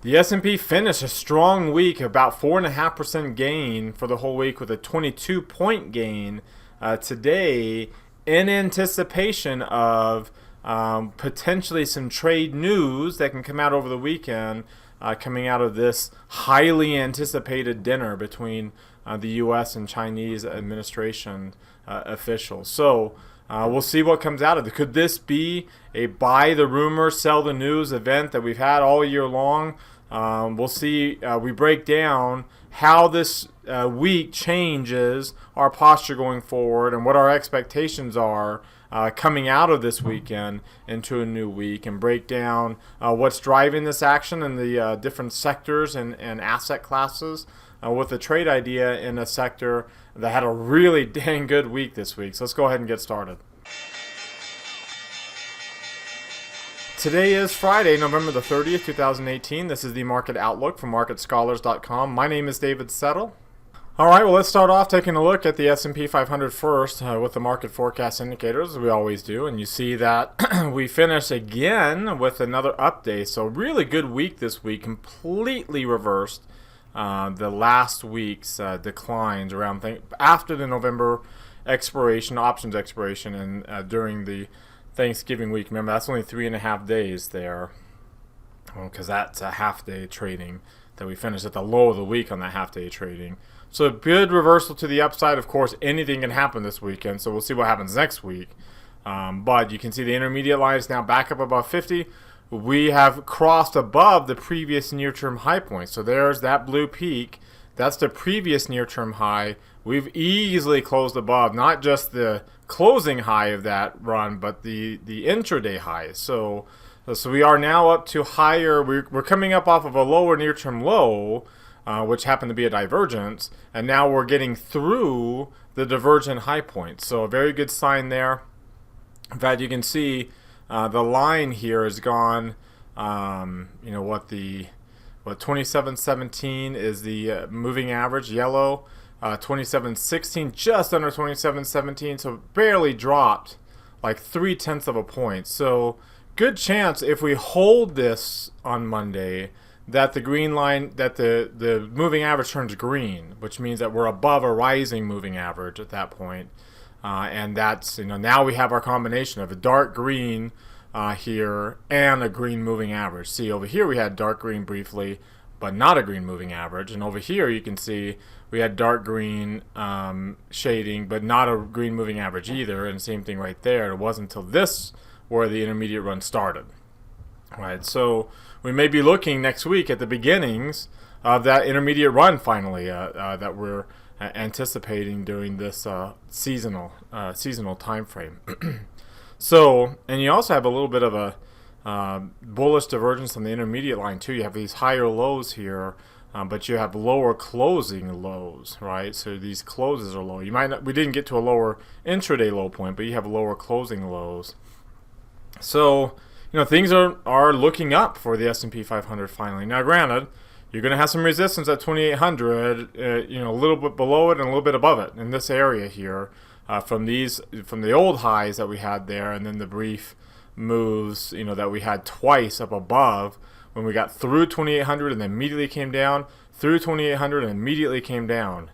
The S&P finished a strong week, about 4.5% gain for the whole week, with a 22-point gain today, in anticipation of potentially some trade news that can come out over the weekend, coming out of this highly anticipated dinner between the U.S. and Chinese administration officials. So we'll see what comes out of it. Could this be a buy the rumor, sell the news event that we've had all year long? We'll see. We break down how this week changes our posture going forward and what our expectations are coming out of this weekend into a new week, and break down what's driving this action in the different sectors and asset classes, with a trade idea in a sector that had a really dang good week this week. So let's go ahead and get started. Today is Friday, November the 30th, 2018. This is the Market Outlook from MarketScholars.com. My name is David Settle. All right, well, let's start off taking a look at the S&P 500 first with the market forecast indicators, as we always do. And you see that we finished again with another update. So really good week this week, completely reversed the last week's declines around after the November expiration, options expiration, and during the Thanksgiving week. Remember, that's only 3.5 days there, because that's a half-day trading that we finished at the low of the week on that half-day trading. So a good reversal to the upside. Of course, anything can happen this weekend, so we'll see what happens next week. But you can see the intermediate line is now back up above 50. We have crossed above the previous near-term high point. So there's that blue peak. That's the previous near-term high. We've easily closed above, not just the closing high of that run, but the intraday high. So we are now up to higher. We're coming up off of a lower near-term low, which happened to be a divergence, and now we're getting through the divergent high point. So a very good sign there. In fact, you can see the line here has gone. What 27.17 is the moving average, yellow. 27.16, just under 27.17, so barely dropped, like 0.3 of a point. So good chance if we hold this on Monday that the green line, that the moving average turns green, which means that we're above a rising moving average at that point. And that's, now we have our combination of a dark green here and a green moving average. See, over here we had dark green briefly, but not a green moving average. And over here you can see we had dark green shading, but not a green moving average either. And same thing right there. It wasn't until this where the intermediate run started. Right, so we may be looking next week at the beginnings of that intermediate run finally that we're anticipating during this seasonal time frame. So, and you also have a little bit of a bullish divergence on the intermediate line too. You have these higher lows here, but you have lower closing lows, right? So these closes are low. You might not, we didn't get to a lower intraday low point, but you have lower closing lows. So, things are looking up for the S&P 500 finally. Now, granted, you're going to have some resistance at 2,800, a little bit below it and a little bit above it in this area here, from the old highs that we had there, and then the brief moves, that we had twice up above when we got through 2,800 and then immediately came down, through 2,800 and immediately came down.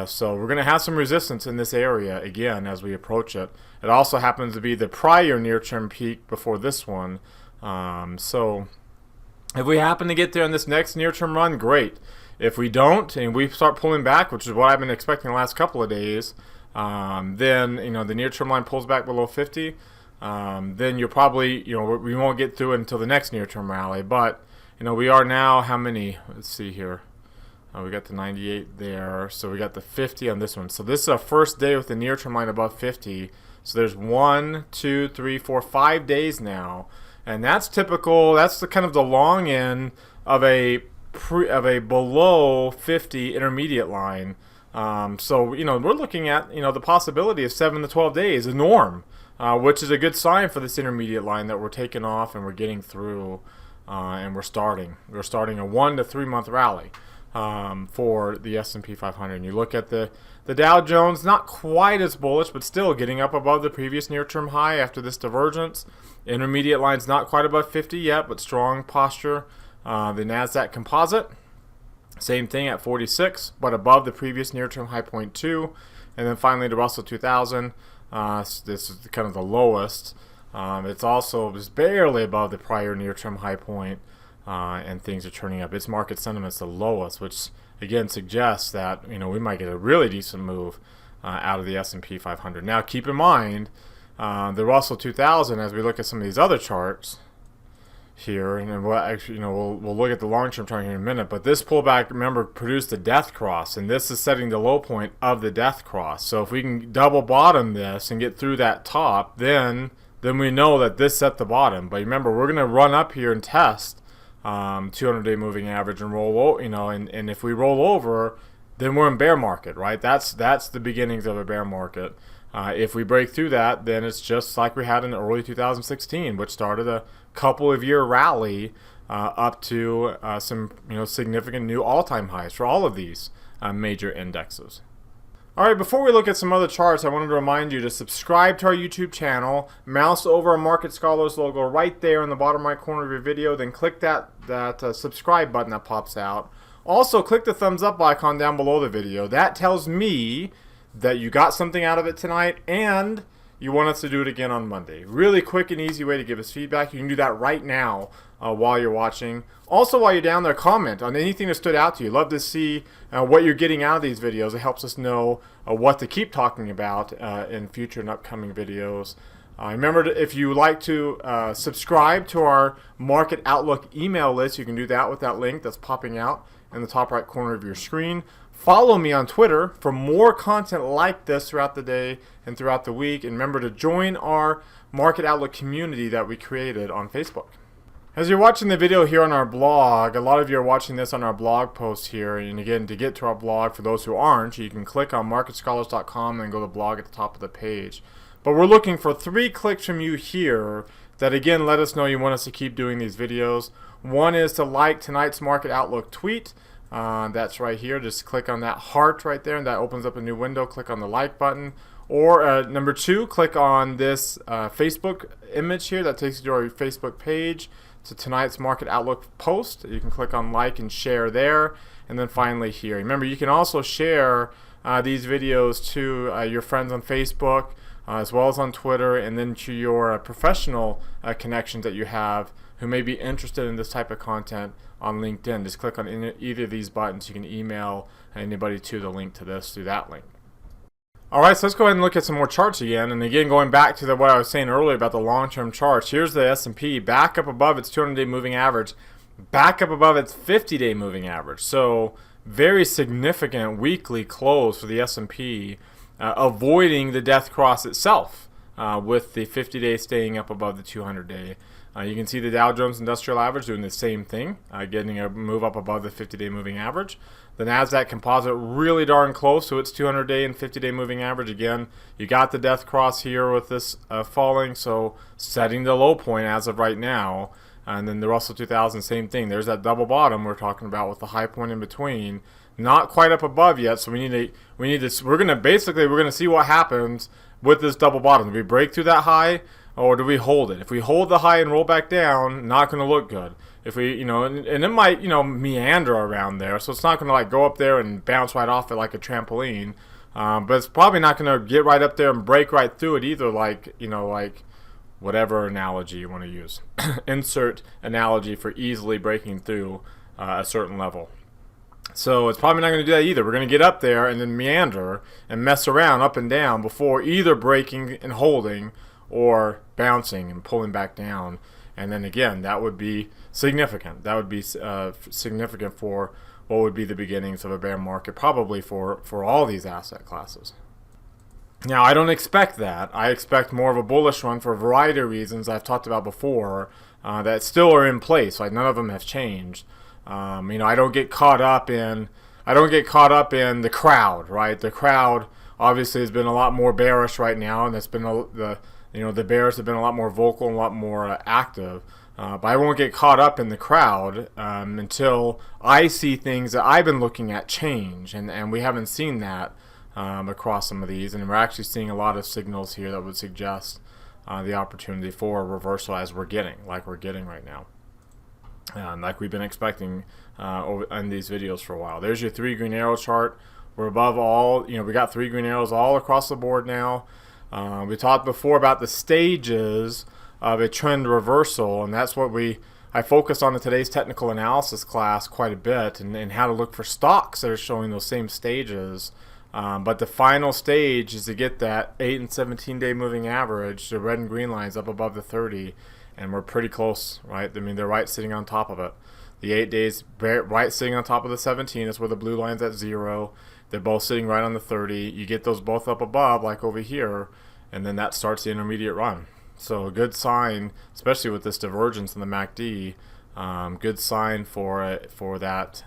So we're going to have some resistance in this area again as we approach it. It also happens to be the prior near-term peak before this one. So if we happen to get there in this next near-term run, great. If we don't and we start pulling back, which is what I've been expecting the last couple of days, then the near-term line pulls back below 50. Then you'll probably, we won't get through it until the next near-term rally. But, we are now, how many? Let's see here. We got the 98 there. So we got the 50 on this one. So this is our first day with the near-term line above 50. So there's 1, 2, 3, 4, 5 days now. And that's typical. That's the kind of the long end of a below 50 intermediate line. So, we're looking at, the possibility of 7 to 12 days, a norm. Which is a good sign for this intermediate line that we're taking off and we're getting through, and we're starting a 1 to 3 month rally for the S&P 500. And you look at the Dow Jones, not quite as bullish, but still getting up above the previous near-term high after this divergence. Intermediate line's not quite above 50 yet, but strong posture The NASDAQ Composite, same thing at 46, but above the previous near-term high point 2. And then finally the Russell 2000. This is kind of the lowest. It's also just barely above the prior near-term high point, and things are turning up. Its market sentiment's the lowest, which again suggests that we might get a really decent move out of the S&P 500. Now keep in mind the Russell 2000, as we look at some of these other charts here, and we'll actually we'll look at the long-term chart here in a minute. But this pullback, remember, produced the death cross, and this is setting the low point of the death cross. So if we can double bottom this and get through that top, then we know that this set the bottom. But remember, we're going to run up here and test 200-day moving average and roll, and if we roll over, then we're in bear market, right? That's the beginnings of a bear market. If we break through that, then it's just like we had in early 2016, which started a couple of year rally up to some significant new all-time highs for all of these major indexes. All right, before we look at some other charts, I wanted to remind you to subscribe to our YouTube channel. Mouse over our Market Scholars logo right there in the bottom right corner of your video. Then click that subscribe button that pops out. Also, click the thumbs up icon down below the video. That tells me that you got something out of it tonight and you want us to do it again on Monday. Really quick and easy way to give us feedback. You can do that right now while you're watching. Also, while you're down there, comment on anything that stood out to you. Love to see what you're getting out of these videos. It helps us know what to keep talking about in future and upcoming videos. Remember, if you would like to subscribe to our Market Outlook email list, you can do that with that link that's popping out in the top right corner of your screen. Follow me on Twitter for more content like this throughout the day and throughout the week. And remember to join our Market Outlook community that we created on Facebook. As you're watching the video here on our blog, a lot of you are watching this on our blog post here. And again, to get to our blog, for those who aren't, you can click on marketscholars.com and go to blog at the top of the page. But we're looking for 3 clicks from you here that, again, let us know you want us to keep doing these videos. One is to like tonight's Market Outlook tweet. That's right here. Just click on that heart right there, and that opens up a new window. Click on the like button. Or number 2, click on this Facebook image here that takes you to our Facebook page, to tonight's Market Outlook post. You can click on like and share there. And then finally here, remember, you can also share these videos to your friends on Facebook, as well as on Twitter, and then to your professional connections that you have who may be interested in this type of content on LinkedIn. Just click on either of these buttons. You can email anybody to the link to this through that link. All right, so let's go ahead and look at some more charts again. And again, going back to what I was saying earlier about the long-term charts, here's the S&P back up above its 200-day moving average, back up above its 50-day moving average. So very significant weekly close for the S&P, avoiding the death cross itself, with the 50-day staying up above the 200-day. You can see the Dow Jones Industrial Average doing the same thing, getting a move up above the 50-day moving average. The NASDAQ Composite really darn close to its 200-day and 50-day moving average. Again, you got the death cross here with this falling, so setting the low point as of right now. And then the Russell 2000, same thing. There's that double bottom we're talking about with the high point in between. Not quite up above yet, so we're gonna see what happens with this double bottom. Do we break through that high, or do we hold it? If we hold the high and roll back down, not going to look good. If we, and it might, meander around there, so it's not going to like go up there and bounce right off it like a trampoline. But it's probably not going to get right up there and break right through it either, like whatever analogy you want to use. Insert analogy for easily breaking through a certain level. So it's probably not going to do that either. We're going to get up there and then meander and mess around up and down before either breaking and holding or bouncing and pulling back down. And then again, that would be significant. That would be significant for what would be the beginnings of a bear market, probably for all these asset classes. Now, I don't expect that. I expect more of a bullish one for a variety of reasons I've talked about before that still are in place. Like, none of them have changed. I don't get caught up in the crowd, right? The crowd obviously has been a lot more bearish right now, and it's been the bears have been a lot more vocal and a lot more active. But I won't get caught up in the crowd until I see things that I've been looking at change, and we haven't seen that across some of these, and we're actually seeing a lot of signals here that would suggest the opportunity for a reversal as we're getting right now. like we've been expecting in these videos for a while. There's your 3 green arrow chart. We're above all, we got 3 green arrows all across the board now. We talked before about the stages of a trend reversal, and that's what I focused on in today's technical analysis class quite a bit, and how to look for stocks that are showing those same stages. But the final stage is to get that 8 and 17 day moving average, the red and green lines up above the 30, and we're pretty close, right? I mean, they're right sitting on top of it. The 8 days right sitting on top of the 17. That's where the blue line's at 0. They're both sitting right on the 30. You get those both up above, like over here, and then that starts the intermediate run. So a good sign, especially with this divergence in the MACD, good sign for that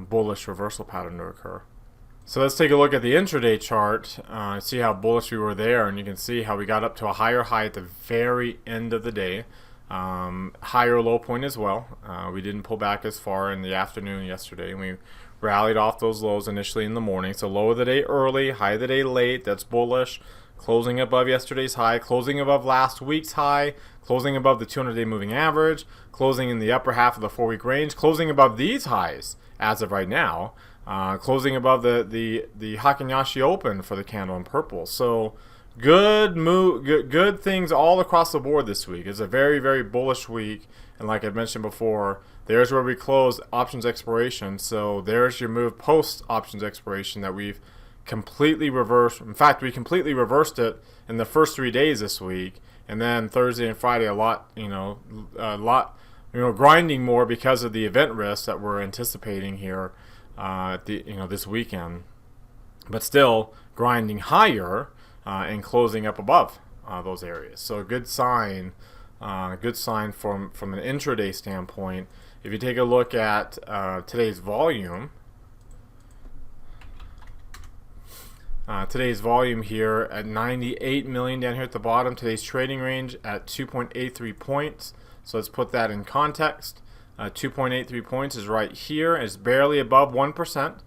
bullish reversal pattern to occur. So let's take a look at the intraday chart, see how bullish we were there, and you can see how we got up to a higher high at the very end of the day. Higher low point as well. We didn't pull back as far in the afternoon yesterday. We rallied off those lows initially in the morning. So low of the day early, high of the day late. That's bullish. Closing above yesterday's high, closing above last week's high, closing above the 200-day moving average, closing in the upper half of the 4-week range, closing above these highs as of right now, closing above the Hakinyashi Open for the candle in purple. So good things all across the board this week. It's a very, very bullish week, and like I mentioned before, there's where we close options expiration. So there's your move post options expiration that we've completely reversed. In fact, we completely reversed it in the first 3 days this week, and then Thursday and Friday a lot grinding more because of the event risk that we're anticipating here this weekend, but still grinding higher and closing up above those areas. So a good sign from an intraday standpoint. If you take a look at today's volume. Today's volume here at 98 million down here at the bottom. Today's trading range at 2.83 points. So let's put that in context. 2.83 points is right here. It's barely above 1%.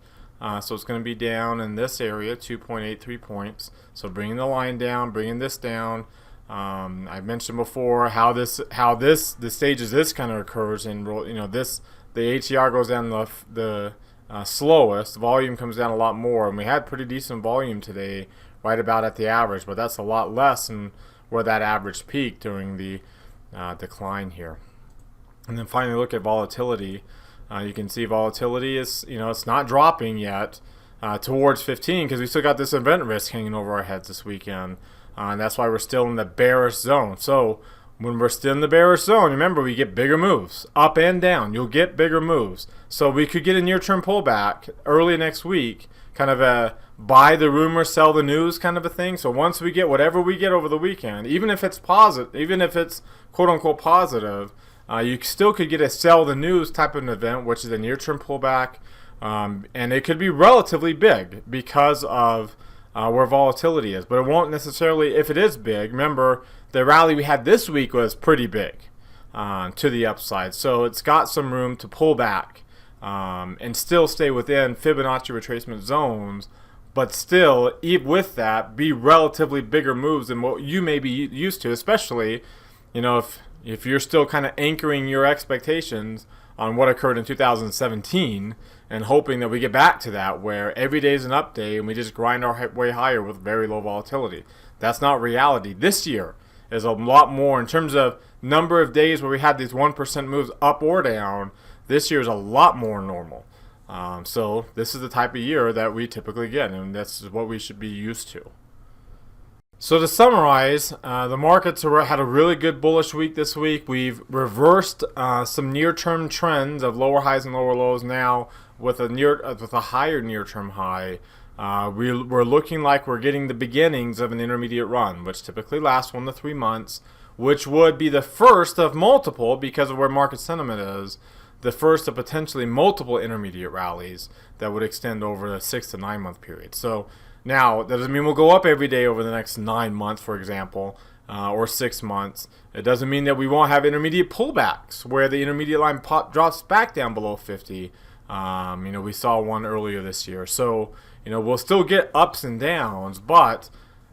So it's going to be down in this area, 2.83 points. So bringing the line down, bringing this down. I mentioned before how the stages this kind of occurs, and the ATR goes down the slowest. Volume comes down a lot more, and we had pretty decent volume today, right about at the average, but that's a lot less than where that average peaked during the decline here. And then finally look at volatility. You can see volatility is, it's not dropping yet towards 15 because we still got this event risk hanging over our heads this weekend, and that's why we're still in the bearish zone. So when we're still in the bearish zone, remember, we get bigger moves up and down. You'll get bigger moves. So we could get a near-term pullback early next week, kind of a buy the rumor, sell the news kind of a thing. So once we get whatever we get over the weekend, even if it's positive, even if it's quote-unquote positive, you still could get a sell the news type of an event, which is a near-term pullback, and it could be relatively big because of where volatility is. But it won't necessarily, if it is big, remember, the rally we had this week was pretty big to the upside. So it's got some room to pull back and still stay within Fibonacci retracement zones, but still, even with that, be relatively bigger moves than what you may be used to, especially, if you're still kind of anchoring your expectations on what occurred in 2017 and hoping that we get back to that where every day is an up day and we just grind our way higher with very low volatility. That's not reality. This year is a lot more in terms of number of days where we had these 1% moves up or down. This year is a lot more normal. So this is the type of year that we typically get, and that's what we should be used to. So to summarize, the markets had a really good bullish week this week. We've reversed some near-term trends of lower highs and lower lows now with a higher near-term high. We're looking like we're getting the beginnings of an intermediate run, which typically lasts 1 to 3 months, which would be the first of multiple, because of where market sentiment is, the first of potentially multiple intermediate rallies that would extend over a 6 to 9 month period. So now, that doesn't mean we'll go up every day over the next 9 months, for example, or 6 months. It doesn't mean that we won't have intermediate pullbacks where the intermediate line drops back down below 50. We saw one earlier this year. So, we'll still get ups and downs, but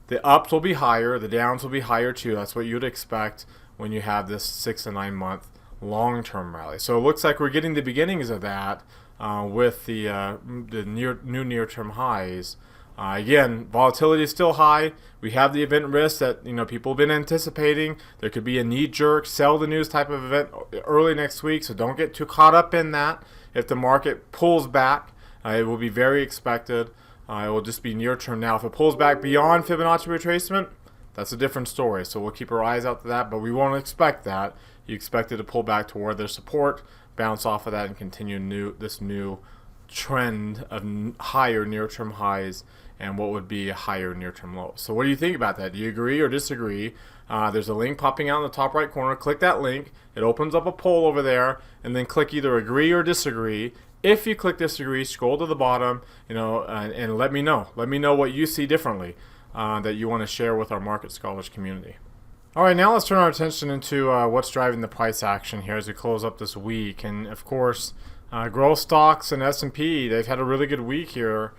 the ups will be higher, the downs will be higher too. That's what you'd expect when you have this 6 to 9 month long-term rally. So it looks like we're getting the beginnings of that with the new near-term highs. Again, volatility is still high. We have the event risk that people have been anticipating. There could be a knee-jerk, sell the news type of event early next week, so don't get too caught up in that. If the market pulls back, it will be very expected. It will just be near-term now. If it pulls back beyond Fibonacci retracement, that's a different story. So we'll keep our eyes out to that, but we won't expect that. You expect it to pull back toward their support, bounce off of that, and continue this new trend of higher near-term highs and what would be a higher near-term low. So what do you think about that? Do you agree or disagree? There's a link popping out in the top right corner. Click that link. It opens up a poll over there, and then click either agree or disagree. If you click disagree, scroll to the bottom, and let me know. Let me know what you see differently that you want to share with our market scholars community. All right, now let's turn our attention into what's driving the price action here as we close up this week. And of course, growth stocks and S&P, they've had a really good week here.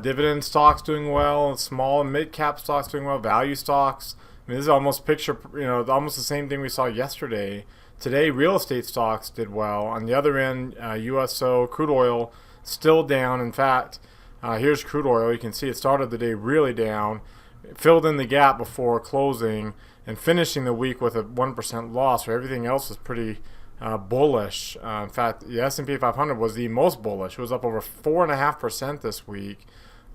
Dividend stocks doing well, small and mid-cap stocks doing well, value stocks. I mean, this is almost almost the same thing we saw yesterday. Today, real estate stocks did well. On the other end, USO, crude oil, still down. In fact, here's crude oil. You can see it started the day really down, filled in the gap before closing, and finishing the week with a 1% loss, where everything else was pretty bullish. In fact, the S&P 500 was the most bullish. It was up over 4.5% this week.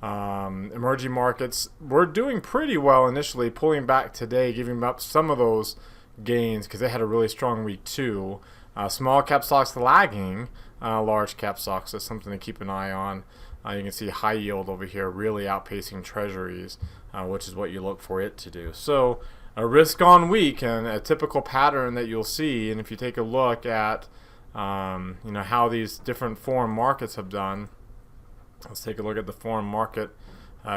Emerging markets were doing pretty well initially, pulling back today, giving up some of those gains because they had a really strong week too. Small cap stocks lagging large cap stocks. That's something to keep an eye on. You can see high yield over here really outpacing treasuries, which is what you look for it to do. So a risk on week and a typical pattern that you'll see. And if you take a look at how these different foreign markets have done, let's take a look at the foreign market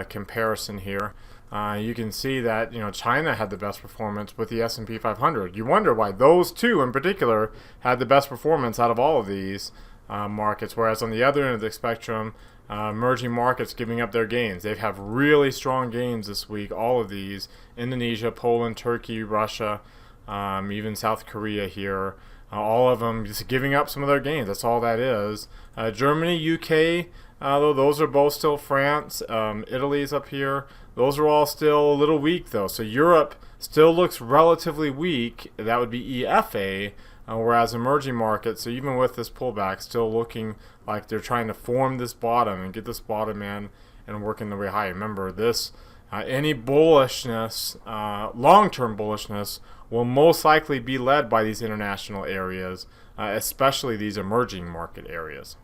comparison here. You can see that China had the best performance with the S&P 500. You wonder why those two in particular had the best performance out of all of these markets, whereas on the other end of the spectrum, emerging markets giving up their gains. They have really strong gains this week, all of these. Indonesia, Poland, Turkey, Russia, even South Korea here. All of them just giving up some of their gains. That's all that is. Germany, UK, though those are both still France. Italy's up here. Those are all still a little weak, though. So Europe still looks relatively weak. That would be EFA. Whereas emerging markets, so even with this pullback, still looking like they're trying to form this bottom and get this bottom in and working their way high. Remember, this any bullishness, long-term bullishness, will most likely be led by these international areas, especially these emerging market areas.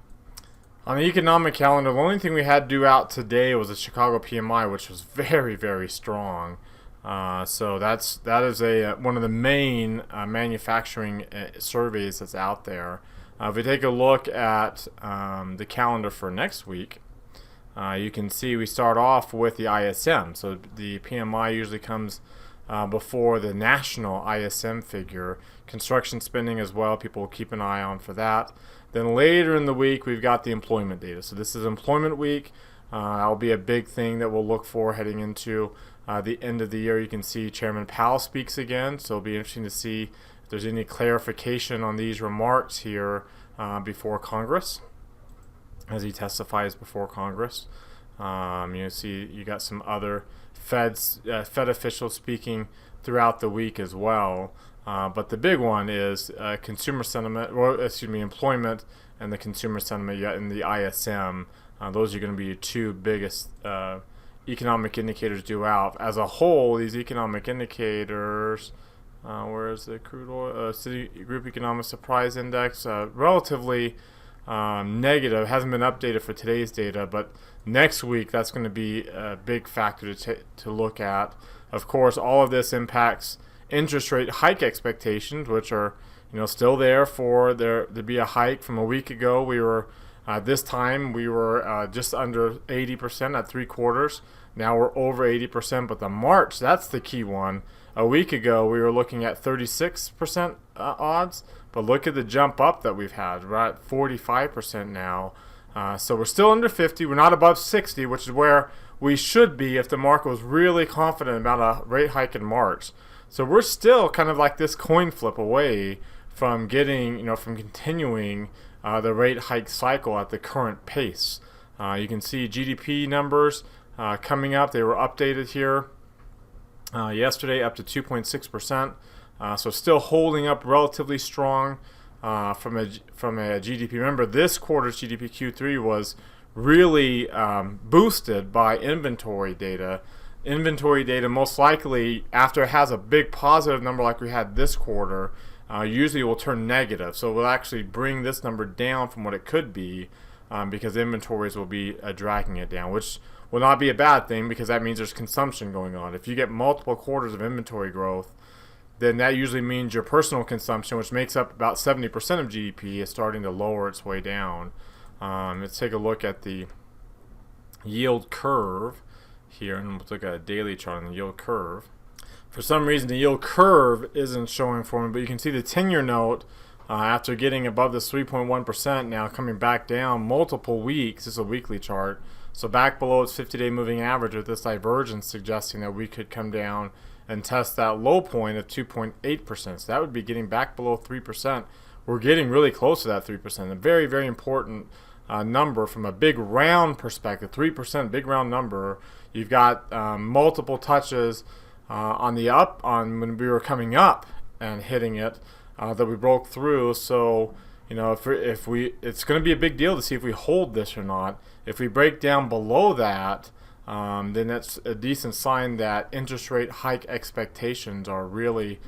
On the economic calendar, the only thing we had due out today was the Chicago PMI, which was very, very strong. So that is one of the main manufacturing surveys that's out there. If we take a look at the calendar for next week, you can see we start off with the ISM. So the PMI usually comes before the national ISM figure. Construction spending as well, people will keep an eye on for that. Then later in the week, we've got the employment data. So this is employment week. That'll be a big thing that we'll look for heading into the end of the year. You can see Chairman Powell speaks again, so it'll be interesting to see if there's any clarification on these remarks here before Congress, as he testifies before Congress. You got some other Fed officials speaking throughout the week as well. But the big one is consumer sentiment, employment and the consumer sentiment in the ISM. Those are going to be your two biggest economic indicators due out. As a whole, these economic indicators, where is the crude oil Citigroup Economic Surprise Index, relatively negative. Hasn't been updated for today's data, but next week that's going to be a big factor to look at. Of course, all of this impacts interest rate hike expectations, which are still there for there to be a hike. From a week ago, we were this time we were just under 80% at 3/4. Now we're over 80%, but the March, that's the key one. A week ago, we were looking at 36% odds, but look at the jump up that we've had. We're at 45% now. So we're still under 50. We're not above 60, which is where we should be if the market was really confident about a rate hike in March. So we're still kind of like this coin flip away from getting, from continuing the rate hike cycle at the current pace. You can see GDP numbers coming up. They were updated here yesterday, up to 2.6%. So still holding up relatively strong from a GDP. Remember, this quarter's GDP Q3 was really boosted by inventory data. Inventory data most likely, after it has a big positive number like we had this quarter, usually will turn negative. So it will actually bring this number down from what it could be because inventories will be dragging it down, which will not be a bad thing because that means there's consumption going on. If you get multiple quarters of inventory growth, then that usually means your personal consumption, which makes up about 70% of GDP, is starting to lower its way down. Let's take a look at the yield curve here, and we'll look at a daily chart on the yield curve. For some reason, the yield curve isn't showing for me, but you can see the 10-year note after getting above this 3.1% now coming back down multiple weeks. This is a weekly chart. So back below its 50-day moving average with this divergence suggesting that we could come down and test that low point of 2.8%. So that would be getting back below 3%. We're getting really close to that 3%. A very, very important number from a big round perspective. 3%, big round number. You've got multiple touches on the up on when we were coming up and hitting it that we broke through. So if we it's going to be a big deal to see if we hold this or not. If we break down below that, then that's a decent sign that interest rate hike expectations are really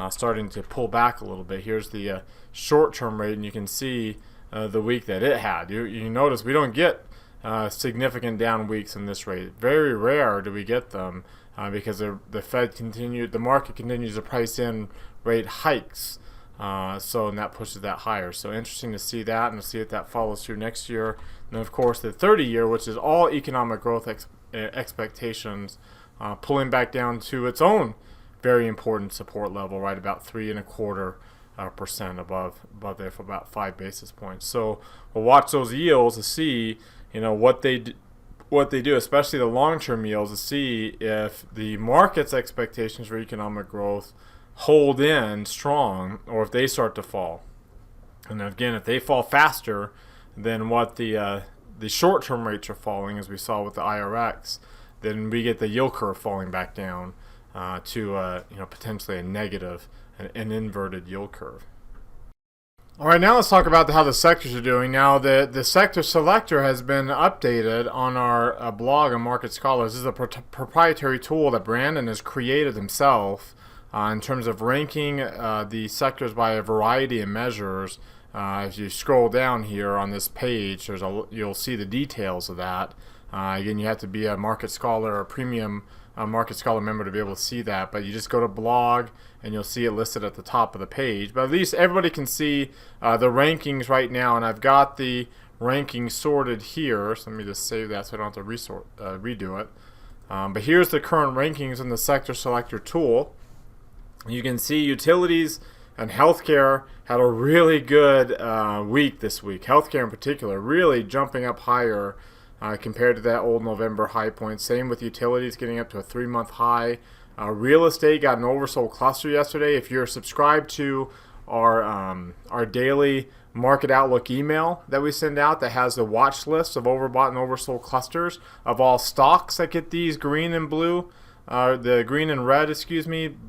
starting to pull back a little bit. Here's the short-term rate, and you can see the week that it had. You notice we don't get significant down weeks in this rate. Very rare do we get them because the market continues to price in rate hikes. And that pushes that higher. So interesting to see that, and to see if that follows through next year. And of course, the 30-year, which is all economic growth expectations, pulling back down to its own very important support level, right about 3.25% above there for about 5 basis points. So we'll watch those yields to see, what they do, especially the long-term yields, to see if the market's expectations for economic growth hold in strong or if they start to fall. And again, if they fall faster than what the short-term rates are falling, as we saw with the IRX, then we get the yield curve falling back down to potentially a negative, an inverted yield curve. All right, now let's talk about how the sectors are doing. Now, the sector selector has been updated on our blog on Market Scholars. This is a proprietary tool that Brandon has created himself in terms of ranking the sectors by a variety of measures. If you scroll down here on this page, you'll see the details of that. Again, you have to be a Market Scholar or premium Market Scholar member to be able to see that, but you just go to blog and you'll see it listed at the top of the page. But at least everybody can see the rankings right now, and I've got the rankings sorted here. So let me just save that so I don't have to redo it. But here's the current rankings in the sector selector tool. You can see utilities and healthcare had a really good week this week. Healthcare in particular really jumping up higher compared to that old November high point. Same with utilities getting up to a 3-month high. Real estate got an oversold cluster yesterday. If you're subscribed to our daily market outlook email that we send out that has the watch list of overbought and oversold clusters of all stocks that get these green and blue, the green and red,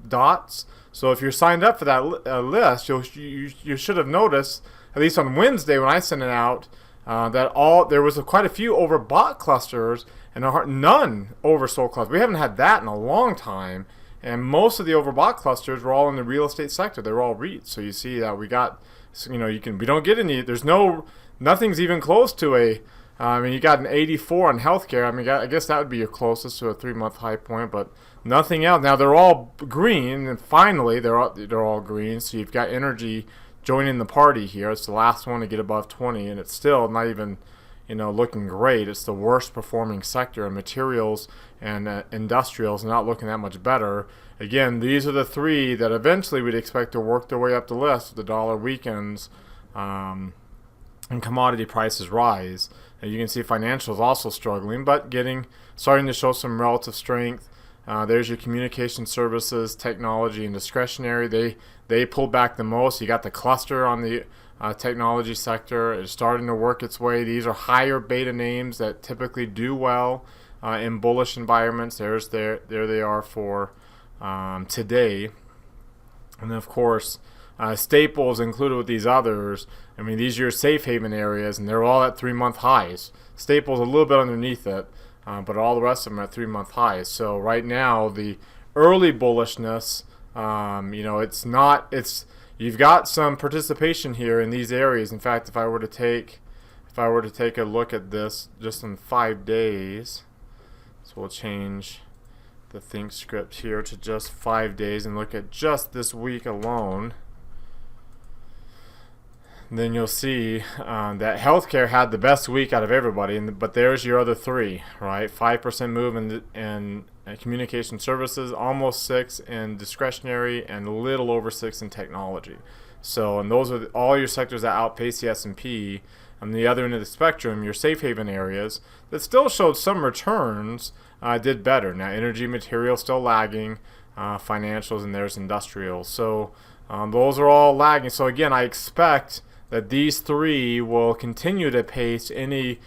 dots. So if you're signed up for that list, you should have noticed, at least on Wednesday when I sent it out, that there was quite a few overbought clusters and none oversold clusters. We haven't had that in a long time, and most of the overbought clusters were all in the real estate sector. They were all REITs. So you see that we got, we don't get any. Nothing's even close to a. You got an 84 on healthcare. I guess that would be your closest to a 3-month high point, but nothing else. Now they're all green, and finally they're all green. So you've got energy joining the party here. It's the last one to get above 20, and it's still not even, looking great. It's the worst performing sector, and materials and industrials not looking that much better. Again, these are the three that eventually we'd expect to work their way up the list if the dollar weakens and commodity prices rise. And you can see financials also struggling, but starting to show some relative strength. There's your communication services, technology, and discretionary. They pulled back the most. You got the cluster on the technology sector. It's starting to work its way. These are higher beta names that typically do well in bullish environments. There they are for today. And then, of course, staples included with these others. I mean, these are your safe haven areas, and they're all at 3-month highs. Staples a little bit underneath it, but all the rest of them are at 3-month highs. So right now, the early bullishness, you've got some participation here in these areas. In fact, if I were to take a look at this just in 5 days, so we'll change the Think script here to just 5 days and look at just this week alone, then you'll see that healthcare had the best week out of everybody, but there's your other three, right? 5% move in communication services, almost 6 in discretionary, and a little over 6 in technology. So, and those are all your sectors that outpace the S&P. On the other end of the spectrum, your safe haven areas that still showed some returns did better. Now, energy, material still lagging, financials, and there's industrial. So those are all lagging. So again, I expect that these three will continue to pace the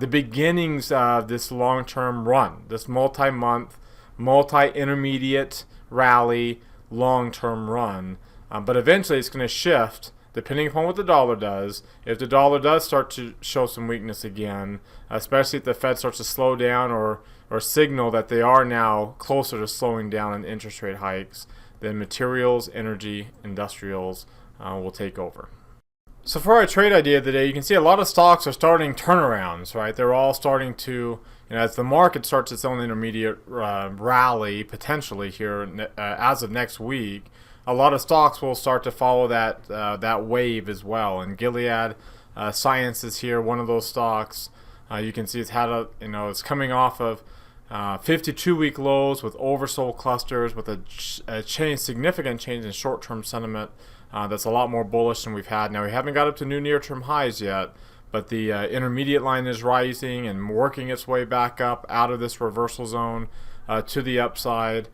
beginnings of this long-term run, this multi-month, multi-intermediate rally, long-term run. But eventually it's going to shift depending upon what the dollar does. If the dollar does start to show some weakness again, especially if the Fed starts to slow down or signal that they are now closer to slowing down in interest rate hikes, then materials, energy, industrials will take over. So for our trade idea today, you can see a lot of stocks are starting turnarounds, right? They're all starting to, as the market starts its own intermediate rally potentially here as of next week, a lot of stocks will start to follow that wave as well. And Gilead Sciences here, one of those stocks. You can see it's had it's coming off of 52-week lows with oversold clusters, with a significant change in short-term sentiment. That's a lot more bullish than we've had. Now, we haven't got up to new near-term highs yet, but the intermediate line is rising and working its way back up out of this reversal zone to the upside.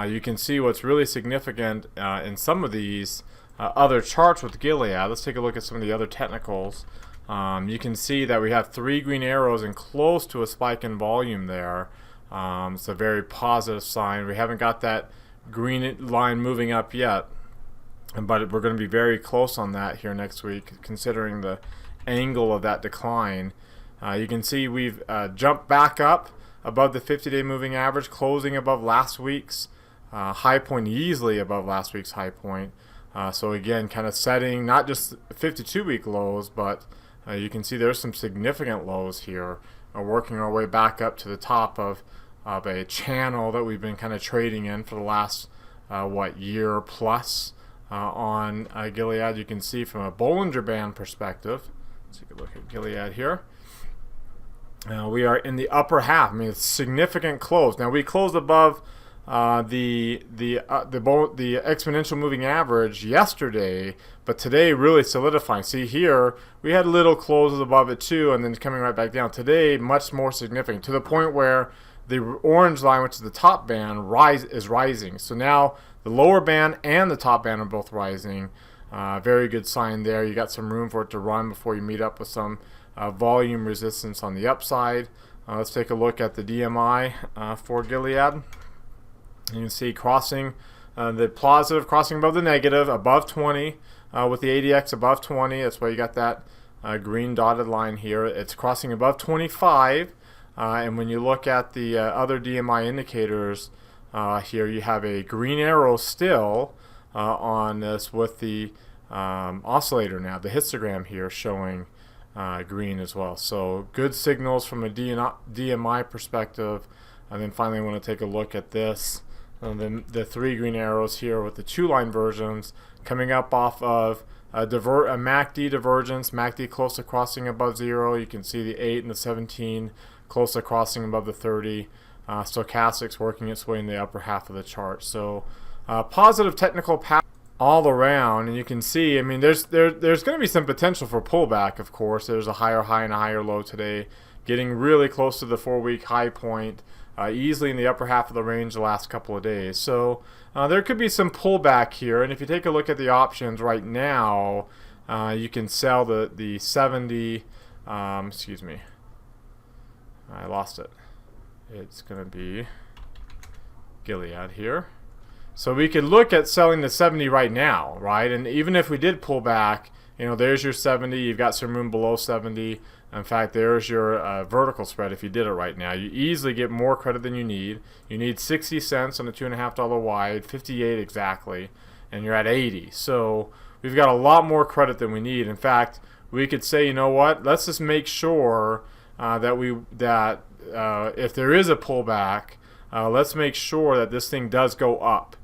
You can see what's really significant in some of these other charts with Gilead. Let's take a look at some of the other technicals. You can see that we have 3 green arrows and close to a spike in volume there. It's a very positive sign. We haven't got that green line moving up yet, but we're going to be very close on that here next week, considering the angle of that decline. You can see we've jumped back up above the 50-day moving average, closing above last week's high point, easily above last week's high point. So again, kind of setting not just 52-week lows, but you can see there's some significant lows here, working our way back up to the top of a channel that we've been kind of trading in for the last year plus on Gilead. You can see from a Bollinger Band perspective. Let's take a look at Gilead here. We are in the upper half. I mean, it's significant close. Now we closed above the exponential moving average yesterday, but today really solidifying. See here, we had little closes above it too, and then coming right back down. Today, much more significant, to the point where the orange line, which is the top band, is rising. So now the lower band and the top band are both rising. Very good sign there. You got some room for it to run before you meet up with some volume resistance on the upside. Let's take a look at the DMI for Gilead. You can see crossing the positive, crossing above the negative, above 20, with the ADX above 20. That's why you got that green dotted line here. It's crossing above 25. And when you look at the other DMI indicators here, you have a green arrow still on this, with the oscillator now, the histogram here, showing green as well. So good signals from a DMI perspective. And then finally, I want to take a look at this. The 3 green arrows here with the 2-line versions coming up off of a MACD divergence. MACD close to crossing above 0. You can see the 8 and the 17 close to crossing above the 30. Stochastics working its way in the upper half of the chart. So positive technical pattern all around, and you can see, I mean, there's going to be some potential for pullback. Of course, there's a higher high and a higher low today, getting really close to the 4-week high point. easily in the upper half of the range the last couple of days. So there could be some pullback here, and if you take a look at the options right now, you can sell the 70. Excuse me, I lost it. It's going to be Gilead here. So we could look at selling the 70 right now, right? And even if we did pull back, you know, there's your 70. You've got some room below 70. In fact, there's your vertical spread if you did it right now. You easily get more credit than you need. You need 60 cents on a $2.5 wide, 58 exactly, and you're at 80. So we've got a lot more credit than we need. In fact, we could say, you know what? Let's just make sure that if there is a pullback, let's make sure that this thing does go up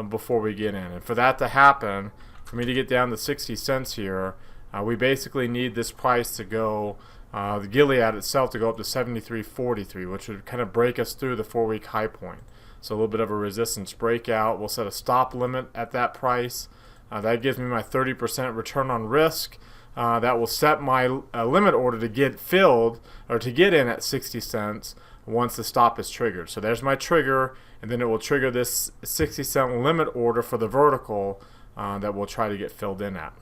before we get in. And for that to happen, for me to get down to 60 cents here, we basically need this price to go, the Gilead itself to go up to 73.43, which would kind of break us through the 4-week high point. So a little bit of a resistance breakout. We'll set a stop limit at that price. That gives me my 30% return on risk. That will set my limit order to get filled or to get in at 60 cents once the stop is triggered. So there's my trigger, and then it will trigger this 60-cent limit order for the vertical that we'll try to get filled in at.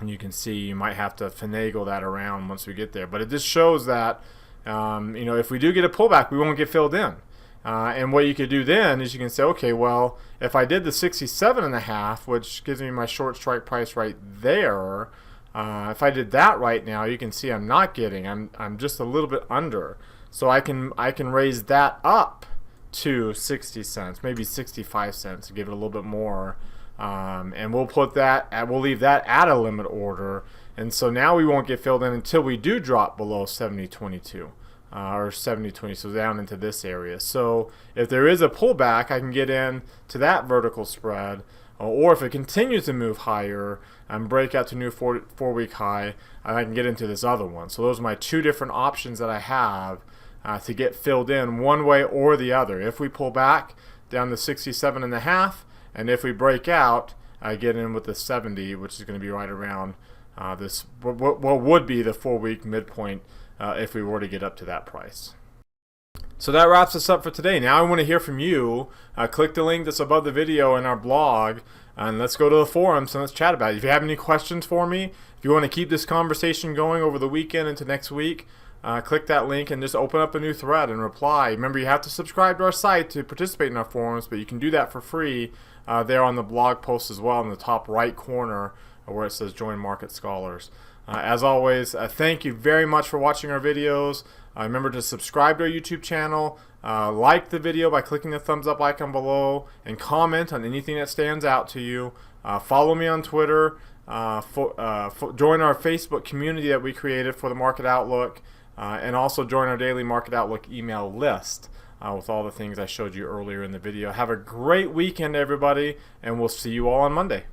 And you can see you might have to finagle that around once we get there. But it just shows that you know, if we do get a pullback, we won't get filled in. And what you could do then is you can say, okay, well, if I did the 67.5, which gives me my short strike price right there, if I did that right now, you can see I'm not getting. I'm just a little bit under. So I can raise that up to 60 cents, maybe 65 cents to give it a little bit more. And we'll leave that at a limit order. And so now we won't get filled in until we do drop below 70.22 or 70.20, so down into this area. So if there is a pullback, I can get in to that vertical spread. Or if it continues to move higher and break out to new 4-week high, I can get into this other one. So those are my two different options that I have to get filled in one way or the other. If we pull back down to 67.5, and if we break out, I get in with the 70, which is going to be right around this what would be the 4-week midpoint if we were to get up to that price. So that wraps us up for today. Now I want to hear from you. Click the link that's above the video in our blog, and let's go to the forums and let's chat about it. If you have any questions for me, if you want to keep this conversation going over the weekend into next week, click that link and just open up a new thread and reply. Remember, you have to subscribe to our site to participate in our forums, but you can do that for free there on the blog post as well in the top right corner where it says Join Market Scholars. As always, thank you very much for watching our videos. Remember to subscribe to our YouTube channel, like the video by clicking the thumbs up icon below, and comment on anything that stands out to you. Follow me on Twitter, join our Facebook community that we created for the Market Outlook, and also join our daily Market Outlook email list with all the things I showed you earlier in the video. Have a great weekend, everybody, and we'll see you all on Monday.